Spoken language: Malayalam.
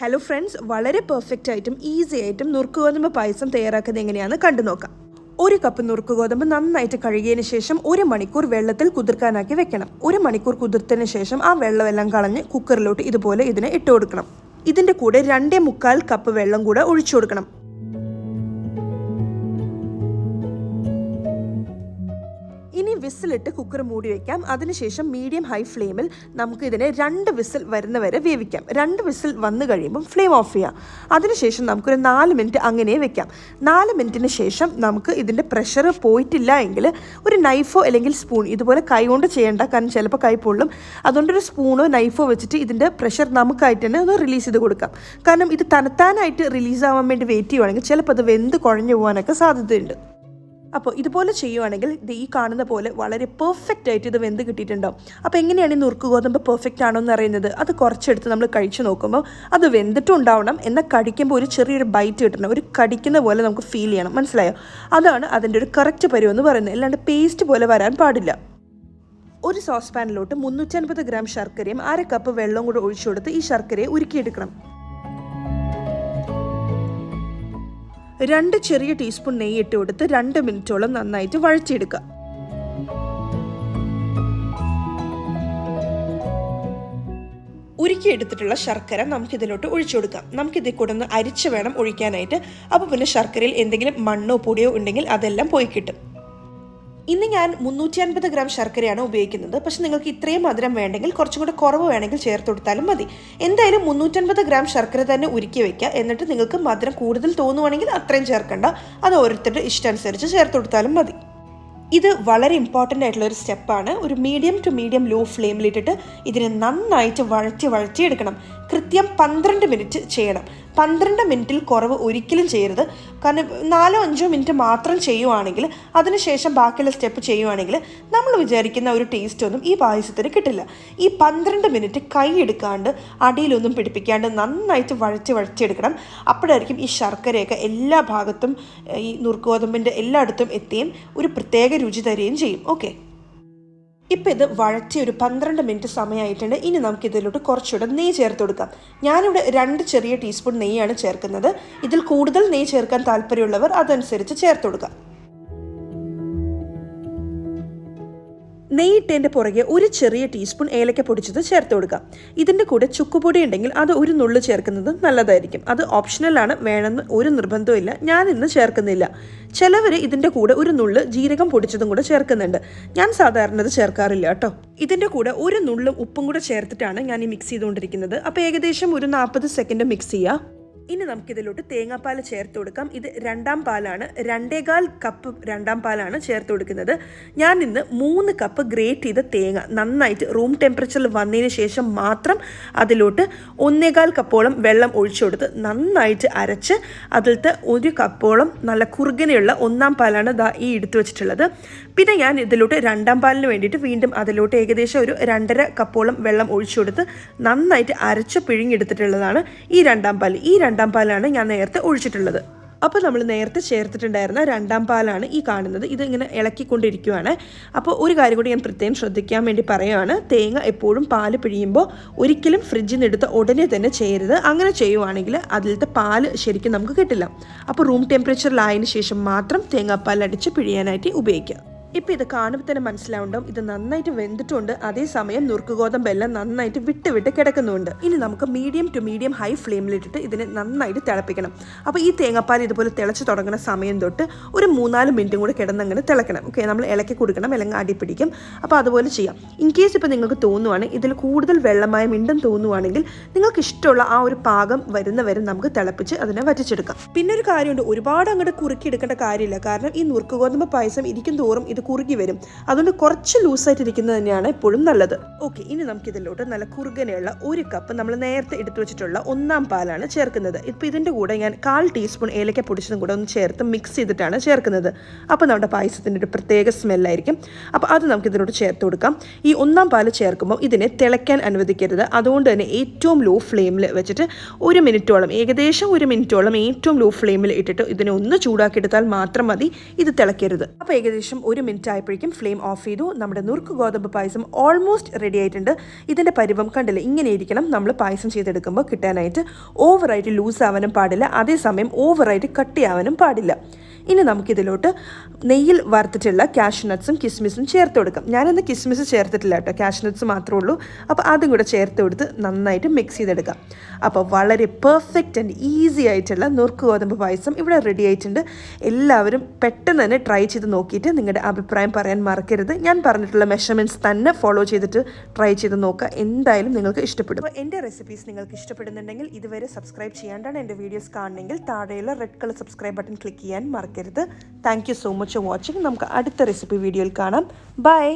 ഹലോ ഫ്രണ്ട്സ്, വളരെ പെർഫെക്റ്റ് ആയിട്ടും ഈസി ആയിട്ടും നുറുക്ക് ഗോതമ്പ് പായസം തയ്യാറാക്കുന്നത് എങ്ങനെയാണെന്ന് കണ്ടു നോക്കാം. 1 കപ്പ് നുറുക്ക് ഗോതമ്പ് നന്നായിട്ട് കഴുകിയതിന് ശേഷം 1 മണിക്കൂർ വെള്ളത്തിൽ കുതിർക്കാനാക്കി വെക്കണം. 1 മണിക്കൂർ കുതിർത്തതിന് ശേഷം ആ വെള്ളമെല്ലാം കളഞ്ഞ് കുക്കറിലോട്ട് ഇതുപോലെ ഇതിനെ ഇട്ട് കൊടുക്കണം. ഇതിൻ്റെ കൂടെ 2.25 കപ്പ് വെള്ളം കൂടെ ഒഴിച്ചു കൊടുക്കണം. ഇനി വിസിലിട്ട് കുക്കർ മൂടി വയ്ക്കാം. അതിനുശേഷം മീഡിയം ഹൈ ഫ്ലെയിമിൽ നമുക്ക് ഇതിനെ 2 വിസിൽ വരുന്നവരെ വേവിക്കാം. 2 വിസിൽ വന്നു കഴിയുമ്പം ഫ്ലെയിം ഓഫ് ചെയ്യാം. അതിനുശേഷം നമുക്കൊരു 4 മിനിറ്റ് അങ്ങനെ വെക്കാം. 4 മിനിറ്റിന് ശേഷം നമുക്ക് ഇതിൻ്റെ പ്രഷർ പോയിട്ടില്ല എങ്കിൽ ഒരു നൈഫോ അല്ലെങ്കിൽ സ്പൂൺ, ഇതുപോലെ കൈ കൊണ്ട് ചെയ്യേണ്ട, കാരണം ചിലപ്പോൾ കൈ പൊള്ളും. അതുകൊണ്ടൊരു സ്പൂണോ നൈഫോ വെച്ചിട്ട് ഇതിൻ്റെ പ്രഷർ നമുക്കായിട്ട് തന്നെ ഒന്ന് റിലീസ് ചെയ്ത് കൊടുക്കാം. കാരണം ഇത് തനത്താനായിട്ട് റിലീസ് ആവാൻ വേണ്ടി വെയിറ്റ് ചെയ്യുവാണെങ്കിൽ ചിലപ്പോൾ അത് വെന്ത് കുഴഞ്ഞു പോകാനൊക്കെ സാധ്യതയുണ്ട്. അപ്പോൾ ഇതുപോലെ ചെയ്യുവാണെങ്കിൽ ഈ കാണുന്ന പോലെ വളരെ പെർഫെക്റ്റ് ആയിട്ട് ഇത് വെന്ത് കിട്ടിയിട്ടുണ്ടാവും. അപ്പോൾ എങ്ങനെയാണ് ഈ നുറുക്ക് ഗോതമ്പ് പെർഫെക്റ്റ് ആണോ എന്ന് അറിയുന്നത്? അത് കുറച്ചെടുത്ത് നമ്മൾ കഴിച്ചു നോക്കുമ്പോൾ അത് വെന്തിട്ടും ഉണ്ടാവണം, എന്നാൽ കടിക്കുമ്പോൾ ഒരു ചെറിയൊരു ബൈറ്റ് കിട്ടണം, ഒരു കടിക്കുന്ന പോലെ നമുക്ക് ഫീൽ ചെയ്യണം. മനസ്സിലായോ? അതാണ് അതിൻ്റെ ഒരു കറക്റ്റ് പരുവെന്ന് പറയുന്നത്. അല്ലാണ്ട് പേസ്റ്റ് പോലെ വരാൻ പാടില്ല. ഒരു സോസ് പാനിലോട്ട് 350 ഗ്രാം ശർക്കരയും 1/2 കപ്പ് വെള്ളവും കൂടെ ഒഴിച്ചു കൊടുത്ത് ഈ ശർക്കരയെ ഉരുക്കിയെടുക്കണം. 2 ചെറിയ ടീസ്പൂൺ നെയ്യ് ഇട്ട് കൊടുത്ത് 2 മിനിറ്റോളം നന്നായിട്ട് വഴറ്റിയെടുക്കുക. ഉരുക്കിയെടുത്തിട്ടുള്ള ശർക്കര നമുക്കിതിലോട്ട് ഒഴിച്ചു കൊടുക്കാം. നമുക്കിതിൽ കൂടെ ഒന്ന് അരിച്ച് വേണം ഒഴിക്കാനായിട്ട്. അപ്പോൾ പിന്നെ ശർക്കരയിൽ എന്തെങ്കിലും മണ്ണോ പൊടിയോ ഉണ്ടെങ്കിൽ അതെല്ലാം പോയി കിട്ടും. ഇന്ന് ഞാൻ 350 ഗ്രാം ശർക്കരയാണ് ഉപയോഗിക്കുന്നത്. പക്ഷെ നിങ്ങൾക്ക് ഇത്രയും മധുരം വേണ്ടെങ്കിൽ കുറച്ചും കൂടെ കുറവ് വേണമെങ്കിൽ ചേർത്ത് കൊടുത്താലും മതി. എന്തായാലും 350 ഗ്രാം ശർക്കര തന്നെ ഉരുക്കി വെക്കുക. എന്നിട്ട് നിങ്ങൾക്ക് മധുരം കൂടുതൽ തോന്നുവാണെങ്കിൽ അത്രയും ചേർക്കണ്ട, അത് ഓരോരുത്തരുടെ ഇഷ്ടമനുസരിച്ച് ചേർത്ത് കൊടുത്താലും മതി. ഇത് വളരെ ഇമ്പോർട്ടൻ്റ് ആയിട്ടുള്ള ഒരു സ്റ്റെപ്പാണ്. ഒരു മീഡിയം ടു മീഡിയം ലോ ഫ്ലെയിമിലിട്ടിട്ട് ഇതിനെ നന്നായിട്ട് വഴറ്റിയെടുക്കണം. കൃത്യം 12 മിനിറ്റ് ചെയ്യണം. 12 മിനിറ്റിൽ കുറവ് ഒരിക്കലും ചെയ്യരുത്. കാരണം 4-5 മിനിറ്റ് മാത്രം ചെയ്യുവാണെങ്കിൽ, അതിനുശേഷം ബാക്കിയുള്ള സ്റ്റെപ്പ് ചെയ്യുവാണെങ്കിൽ നമ്മൾ വിചാരിക്കുന്ന ഒരു ടേസ്റ്റ് ഒന്നും ഈ പായസത്തിന് കിട്ടില്ല. ഈ 12 മിനിറ്റ് കൈ എടുക്കാണ്ട് അടിയിലൊന്നും പിടിപ്പിക്കാണ്ട് നന്നായിട്ട് വഴറ്റിയെടുക്കണം. അപ്പോഴായിരിക്കും ഈ ശർക്കരയൊക്കെ എല്ലാ ഭാഗത്തും ഈ നുറുക്ക് ഗോതമ്പിൻ്റെ എല്ലായിടത്തും എത്തുകയും ഒരു പ്രത്യേക രുചി തരികയും ചെയ്യും. ഓക്കെ, ഇപ്പം ഇത് വഴറ്റി ഒരു 12 മിനിറ്റ് സമയമായിട്ടുണ്ട്. ഇനി നമുക്കിതിലോട്ട് കുറച്ചുകൂടെ നെയ്യ് ചേർത്ത് കൊടുക്കാം. ഞാനിവിടെ 2 ചെറിയ ടീസ്പൂൺ നെയ്യാണ് ചേർക്കുന്നത്. ഇതിൽ കൂടുതൽ നെയ്യ് ചേർക്കാൻ താല്പര്യമുള്ളവർ അതനുസരിച്ച് ചേർത്ത് കൊടുക്കാം. നെയ്യിട്ടതിൻ്റെ പുറകെ ഒരു ചെറിയ ടീസ്പൂൺ ഏലക്ക പൊടിച്ചത് ചേർത്ത് കൊടുക്കാം. ഇതിൻ്റെ കൂടെ ചുക്കുപൊടി ഉണ്ടെങ്കിൽ അത് ഒരു നുള്ളു ചേർക്കുന്നത് നല്ലതായിരിക്കും. അത് ഓപ്ഷണലാണ്, വേണമെന്ന് ഒരു നിർബന്ധമില്ല. ഞാൻ ഇന്ന് ചേർക്കുന്നില്ല. ചിലവർ ഇതിൻ്റെ കൂടെ ഒരു നുള്ളു ജീരകം പൊടിച്ചതും കൂടെ ചേർക്കുന്നുണ്ട്. ഞാൻ സാധാരണ അത് ചേർക്കാറില്ല കേട്ടോ. ഇതിൻ്റെ കൂടെ ഒരു നുള്ളും ഉപ്പും കൂടെ ചേർത്തിട്ടാണ് ഞാൻ ഈ മിക്സ് ചെയ്തുകൊണ്ടിരിക്കുന്നത്. അപ്പോൾ ഏകദേശം ഒരു 40 സെക്കൻഡ് മിക്സ് ചെയ്യാം. ഇനി നമുക്കിതിലോട്ട് തേങ്ങാപ്പാൽ ചേർത്ത് കൊടുക്കാം. ഇത് 2ാം പാലാണ്. 2.25 കപ്പ് 2ാം പാലാണ് ചേർത്ത് കൊടുക്കുന്നത്. ഞാൻ ഇന്ന് 3 കപ്പ് ഗ്രേറ്റ് ചെയ്ത തേങ്ങ നന്നായിട്ട് റൂം ടെമ്പറേച്ചറിൽ വന്നതിന് ശേഷം മാത്രം അതിലോട്ട് 1.25 കപ്പോളം വെള്ളം ഒഴിച്ചു കൊടുത്ത് നന്നായിട്ട് അരച്ച് അതിലത്തെ 1 കപ്പോളം നല്ല കുറുകനെയുള്ള 1ാം പാലാണ് ഈ എടുത്തു വെച്ചിട്ടുള്ളത്. പിന്നെ ഞാൻ ഇതിലോട്ട് 2ാം പാലിന് വേണ്ടിയിട്ട് വീണ്ടും അതിലോട്ട് ഏകദേശം ഒരു 2.5 കപ്പോളം വെള്ളം ഒഴിച്ചു കൊടുത്ത് നന്നായിട്ട് അരച്ച് പിഴിഞ്ഞെടുത്തിട്ടുള്ളതാണ് ഈ 2ാം പാൽ. ഈ 2ാം പാലാണ് ഞാൻ നേരത്തെ ഒഴിച്ചിട്ടുള്ളത്. അപ്പോൾ നമ്മൾ നേരത്തെ ചേർത്തിട്ടുണ്ടായിരുന്ന 2ാം പാലാണ് ഈ കാണുന്നത്. ഇത് ഇങ്ങനെ ഇളക്കിക്കൊണ്ടിരിക്കുകയാണ്. അപ്പോൾ ഒരു കാര്യം കൂടി ഞാൻ പ്രത്യേകം ശ്രദ്ധിക്കാൻ വേണ്ടി പറയുകയാണ്. തേങ്ങ എപ്പോഴും പാല് പിഴിയുമ്പോൾ ഒരിക്കലും ഫ്രിഡ്ജിൽ നിന്ന് എടുത്ത് ഉടനെ തന്നെ ചെയ്യരുത്. അങ്ങനെ ചെയ്യുവാണെങ്കിൽ അതിലത്തെ പാല് ശരിക്കും നമുക്ക് കിട്ടില്ല. അപ്പോൾ റൂം ടെമ്പറേച്ചറിലായതിനു ശേഷം മാത്രം തേങ്ങാപ്പാൽ അടിച്ച് പിഴിയാനായിട്ട് ഉപയോഗിക്കുക. ഇപ്പോൾ ഇത് കാണുമ്പോൾ തന്നെ മനസ്സിലാവുണ്ടാവും ഇത് നന്നായിട്ട് വെന്തിട്ടുണ്ട്. അതേസമയം നുറുക്ക് ഗോതമ്പെല്ലാം നന്നായിട്ട് വിട്ട് കിടക്കുന്നുണ്ട്. ഇനി നമുക്ക് മീഡിയം ടു മീഡിയം ഹൈ ഫ്ലെയിമിലിട്ടിട്ട് ഇതിനെ നന്നായിട്ട് തിളപ്പിക്കണം. അപ്പോൾ ഈ തേങ്ങാപ്പാൽ ഇതുപോലെ തിളച്ച് തുടങ്ങുന്ന സമയം തൊട്ട് ഒരു 3-4 മിനിറ്റും കൂടെ കിടന്നങ്ങനെ തിളക്കണം. ഓക്കെ, നമ്മൾ ഇളക്കി കൊടുക്കണം, അല്ലെങ്കിൽ അടിപ്പിടിക്കും. അപ്പോൾ അതുപോലെ ചെയ്യാം. ഇൻ കേസ് ഇപ്പോൾ നിങ്ങൾക്ക് തോന്നുവാണ് ഇതിൽ കൂടുതൽ വെള്ളമയം ഉണ്ടെന്ന് തോന്നുവാണെങ്കിൽ നിങ്ങൾക്ക് ഇഷ്ടമുള്ള ആ ഒരു പാകം വരുന്നവരെ നമുക്ക് തിളപ്പിച്ച് അതിനെ വറ്റിച്ചെടുക്കാം. പിന്നെ ഒരു കാര്യമുണ്ട്, ഒരുപാട് അങ്ങോട്ട് കുറുക്കി എടുക്കേണ്ട കാര്യമില്ല. കാരണം ഈ നുറുക്ക് ഗോതമ്പ് പായസം ഇരിക്കും തോറും ഇത് കുറുകി വരും. അതുകൊണ്ട് കുറച്ച് ലൂസായിട്ട് ഇരിക്കുന്നത് തന്നെയാണ് എപ്പോഴും നല്ലത്. ഓക്കെ, ഇനി നമുക്കിതിലോട്ട് നല്ല കുറുകനെയുള്ള 1 കപ്പ് നമ്മൾ നേരത്തെ എടുത്തു വെച്ചിട്ടുള്ള 1ാം പാലാണ് ചേർക്കുന്നത്. ഇപ്പോൾ ഇതിൻ്റെ കൂടെ ഞാൻ 1/4 ടീസ്പൂൺ ഏലക്ക പൊടിച്ചതും കൂടെ ഒന്ന് ചേർത്ത് മിക്സ് ചെയ്തിട്ടാണ് ചേർക്കുന്നത്. അപ്പോൾ നമ്മുടെ പായസത്തിൻ്റെ ഒരു പ്രത്യേക സ്മെല്ലായിരിക്കും. അപ്പോൾ അത് നമുക്കിതിലോട്ട് ചേർത്ത് കൊടുക്കാം. ഈ 1ാം പാല് ചേർക്കുമ്പോൾ ഇതിനെ തിളയ്ക്കാൻ അനുവദിക്കരുത്. അതുകൊണ്ട് തന്നെ ഏറ്റവും ലോ ഫ്ലെയിമിൽ വെച്ചിട്ട് 1 മിനിറ്റോളം, ഏകദേശം 1 മിനിറ്റോളം ഏറ്റവും ലോ ഫ്ലെയിമിൽ ഇട്ടിട്ട് ഇതിനെ ഒന്ന് ചൂടാക്കിയെടുത്താൽ മാത്രം മതി. ഇത് തിളയ്ക്കരുത്. അപ്പോൾ ഏകദേശം 1 മിനിറ്റ് ആയപ്പോഴേക്കും ഫ്ലെയിം ഓഫ് ചെയ്തു. നമ്മുടെ നുറുക്ക് ഗോതമ്പ് പായസം ഓൾമോസ്റ്റ് റെഡി ആയിട്ടുണ്ട്. ഇതിൻ്റെ പരുവം കണ്ടില്ല, ഇങ്ങനെ ഇരിക്കണം നമ്മൾ പായസം ചെയ്തെടുക്കുമ്പോൾ കിട്ടാനായിട്ട്. ഓവറായിട്ട് ലൂസ് ആവാനും പാടില്ല, അതേസമയം ഓവറായിട്ട് കട്ടിയാവാനും പാടില്ല. ഇനി നമുക്കിതിലോട്ട് നെയ്യിൽ വറുത്തിട്ടുള്ള കാഷ്യൂ നട്ട്സും കിസ്മിസും ചേർത്ത് കൊടുക്കാം. ഞാനിന്ന് കിസ്മിസ് ചേർത്തിട്ടില്ല കേട്ടോ, കാഷ്യൂ നട്ട്സ് മാത്രമേ ഉള്ളൂ. അപ്പോൾ അതും കൂടെ ചേർത്ത് കൊടുത്ത് നന്നായിട്ട് മിക്സ് ചെയ്തെടുക്കാം. അപ്പോൾ വളരെ പെർഫെക്റ്റ് ആൻഡ് ഈസി ആയിട്ടുള്ള നുറുക്ക് ഗോതമ്പ് പായസം ഇവിടെ റെഡി ആയിട്ടുണ്ട്. എല്ലാവരും പെട്ടെന്ന് തന്നെ ട്രൈ ചെയ്ത് നോക്കിയിട്ട് നിങ്ങളുടെ അഭിപ്രായം പറയാൻ മറക്കരുത്. ഞാൻ പറഞ്ഞിട്ടുള്ള മെഷർമെൻറ്റ്സ് തന്നെ ഫോളോ ചെയ്തിട്ട് ട്രൈ ചെയ്ത് നോക്കുക, എന്തായാലും നിങ്ങൾക്ക് ഇഷ്ടപ്പെടും. അപ്പോൾ എൻ്റെ റെസിപ്പീസ് നിങ്ങൾക്ക് ഇഷ്ടപ്പെടുന്നുണ്ടെങ്കിൽ ഇതുവരെ സബ്സ്ക്രൈബ് ചെയ്യാണ്ടാണ് എൻ്റെ വീഡിയോസ് കാണണമെങ്കിൽ താഴെയുള്ള red colour subscribe button click ചെയ്യാൻ മറക്കരുത്. Thank you so much for watching. നമുക്ക് അടുത്ത റെസിപ്പി വീഡിയോയിൽ കാണാം. ബൈ.